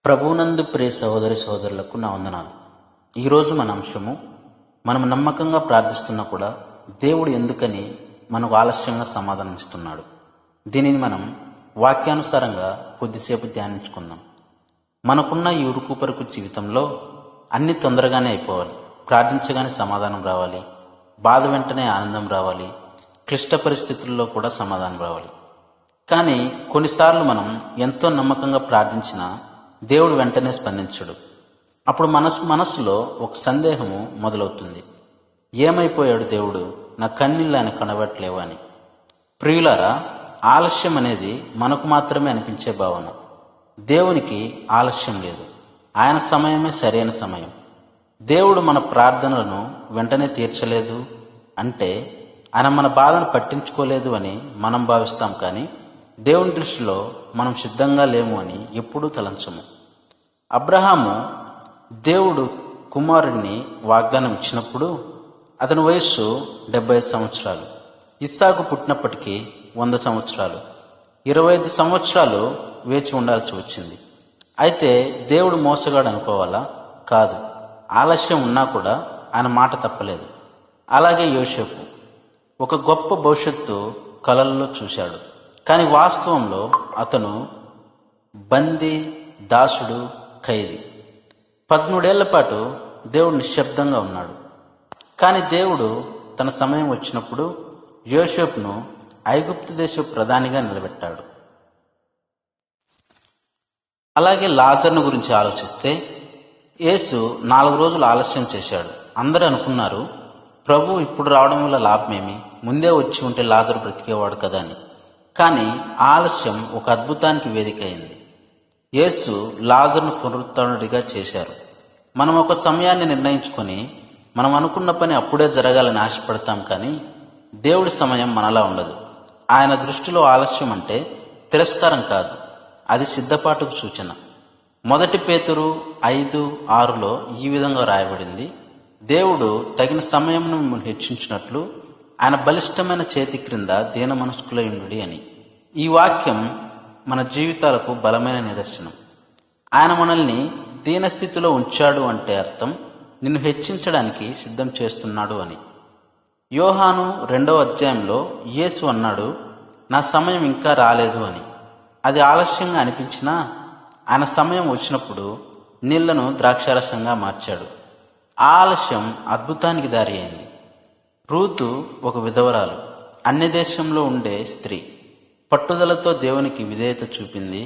ప్రభువునందు ప్రియ సహోదరి సహోదరులకు నా వందనాలు. ఈరోజు మన అంశము, మనం నమ్మకంగా ప్రార్థిస్తున్నా కూడా దేవుడు ఎందుకని మనకు ఆలస్యంగా సమాధానం ఇస్తున్నాడు. దీనిని మనం వాక్యానుసారంగా కొద్దిసేపు ధ్యానించుకుందాం. మనకున్న ఈ ఉరుకుపరుకు జీవితంలో అన్ని తొందరగానే అయిపోవాలి. ప్రార్థించగానే సమాధానం రావాలి, బాధ వెంటనే ఆనందం రావాలి, క్లిష్ట పరిస్థితుల్లో కూడా సమాధానం రావాలి. కానీ కొన్నిసార్లు మనం ఎంతో నమ్మకంగా ప్రార్థించినా దేవుడు వెంటనే స్పందించడు. అప్పుడు మనసులో ఒక సందేహము మొదలవుతుంది. ఏమైపోయాడు దేవుడు? నా కన్నీళ్ళు ఆయన కనబట్టలేవు అని. ప్రియులారా, ఆలస్యం అనేది మనకు మాత్రమే అనిపించే భావన. దేవునికి ఆలస్యం లేదు. ఆయన సమయమే సరైన సమయం. దేవుడు మన ప్రార్థనలను వెంటనే తీర్చలేదు అంటే ఆయన మన బాధను పట్టించుకోలేదు అని మనం భావిస్తాం. కానీ దేవుని దృష్టిలో మనం సిద్ధంగా లేము అని ఎప్పుడూ తలంచము. అబ్రహాము దేవుడు కుమారుడిని వాగ్దానం ఇచ్చినప్పుడు అతని వయస్సు 75 సంవత్సరాలు. ఇస్సాకు పుట్టినప్పటికీ 100 సంవత్సరాలు, 25 సంవత్సరాలు వేచి ఉండాల్సి వచ్చింది. అయితే దేవుడు మోసగాడు అనుకోవాలా? కాదు. ఆలస్యం ఉన్నా కూడా ఆయన మాట తప్పలేదు. అలాగే యోసేపు ఒక గొప్ప భవిష్యత్తు కలలలో చూశాడు. కానీ వాస్తవంలో అతను బందీ, దాసుడు, ఖైదీ. 13 ఏళ్ల పాటు దేవుడు నిశ్శబ్దంగా ఉన్నాడు. కానీ దేవుడు తన సమయం వచ్చినప్పుడు యోసేపును ఐగుప్తు దేశ ప్రధానిగా నిలబెట్టాడు. అలాగే లాజరును గురించి ఆలోచిస్తే యేసు 4 రోజులు ఆలస్యం చేశాడు. అందరూ అనుకున్నారు, ప్రభు ఇప్పుడు రావడం వల్ల లాభమేమి, ముందే వచ్చి ఉంటే లాజరు బ్రతికేవాడు కదా అని. కానీ ఆలస్యం ఒక అద్భుతానికి వేదిక అయింది. యేసు లాజరును పునరుత్థానుడిగా చేశారు. మనం ఒక సమయాన్ని నిర్ణయించుకొని మనం అనుకున్న పని అప్పుడే జరగాలని ఆశపడతాం. కానీ దేవుడి సమయం మనలా ఉండదు. ఆయన దృష్టిలో ఆలస్యం అంటే తిరస్కారం కాదు, అది సిద్ధపాటుకు సూచన. 1 పేతురు 5:6లో ఈ విధంగా రాయబడింది, దేవుడు తగిన సమయమును మిమ్మల్ని హెచ్చించినట్లు ఆయన బలిష్టమైన చేతి క్రింద దీన మనస్కులయుండుడి అని. ఈ వాక్యం మన జీవితాలకు బలమైన నిదర్శనం. ఆయన మనల్ని దీనస్థితిలో ఉంచాడు అంటే అర్థం నిన్ను హెచ్చించడానికి సిద్ధం చేస్తున్నాడు అని. యోహాను 2వ అధ్యాయంలో యేసు అన్నాడు, నా సమయం ఇంకా రాలేదు అని. అది ఆలస్యంగా అనిపించినా ఆయన సమయం వచ్చినప్పుడు నీళ్లను ద్రాక్షారసంగా మార్చాడు. ఆ ఆలస్యం అద్భుతానికి దారి అయింది. రూతు ఒక విధవరాలు, అన్య దేశంలో ఉండే స్త్రీ. పట్టుదలతో దేవునికి విధేయత చూపింది.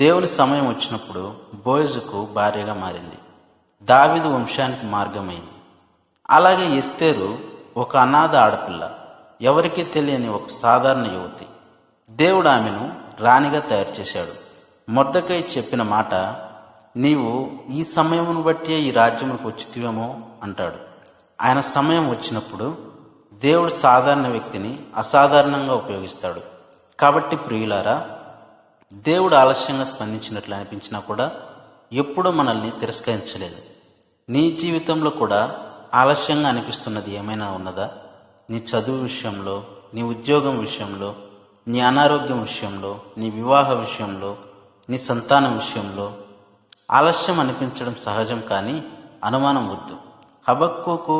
దేవుని సమయం వచ్చినప్పుడు బోయజుకు భార్యగా మారింది. దావీదు వంశానికి మార్గమైంది. అలాగే ఎస్తేరు ఒక అనాథ ఆడపిల్ల, ఎవరికీ తెలియని ఒక సాధారణ యువతి. దేవుడు ఆమెను రాణిగా తయారు చేశాడు. మొర్దెకై చెప్పిన మాట, నీవు ఈ సమయమును బట్టి ఈ రాజ్యములకు వచ్చితివేమో అంటాడు. ఆయన సమయం వచ్చినప్పుడు దేవుడు సాధారణ వ్యక్తిని అసాధారణంగా ఉపయోగిస్తాడు. కాబట్టి ప్రియులారా, దేవుడు ఆలస్యంగా స్పందించినట్లు అనిపించినా కూడా ఎప్పుడూ మనల్ని తిరస్కరించలేదు. నీ జీవితంలో కూడా ఆలస్యంగా అనిపిస్తున్నది ఏమైనా ఉన్నదా? నీ చదువు విషయంలో, నీ ఉద్యోగం విషయంలో, నీ అనారోగ్యం విషయంలో, నీ వివాహ విషయంలో, నీ సంతానం విషయంలో ఆలస్యం అనిపించడం సహజం. కానీ అనుమానం వద్దు. హబక్కూకు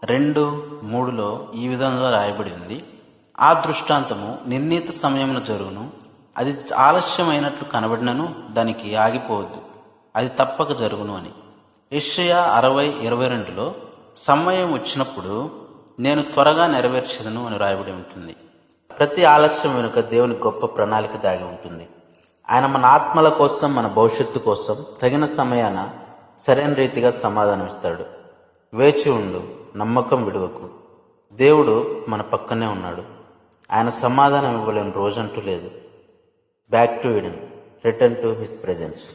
2:3లో ఈ విధంగా రాయబడింది, ఆ దృష్టాంతము నిర్ణీత సమయమున జరుగును, అది ఆలస్యమైనట్లు కనబడినను దానికి ఆగిపోవద్దు, అది తప్పక జరుగును అని. యెషయా 60:22లో సమయం వచ్చినప్పుడు నేను త్వరగా నెరవేర్చదను అని రాయబడి ఉంటుంది. ప్రతి ఆలస్యం వెనుక దేవుని గొప్ప ప్రణాళిక దాగి ఉంటుంది. ఆయన మన ఆత్మల కోసం, మన భవిష్యత్తు కోసం తగిన సమయాన సరైన రీతిగా సమాధానం ఇస్తాడు. వేచి ఉండు, నమ్మకం విడువకు. దేవుడు మన పక్కనే ఉన్నాడు. ఆయన సమాధానం ఇవ్వలేని రోజంటూ లేదు. Back to Eden, return to his presence.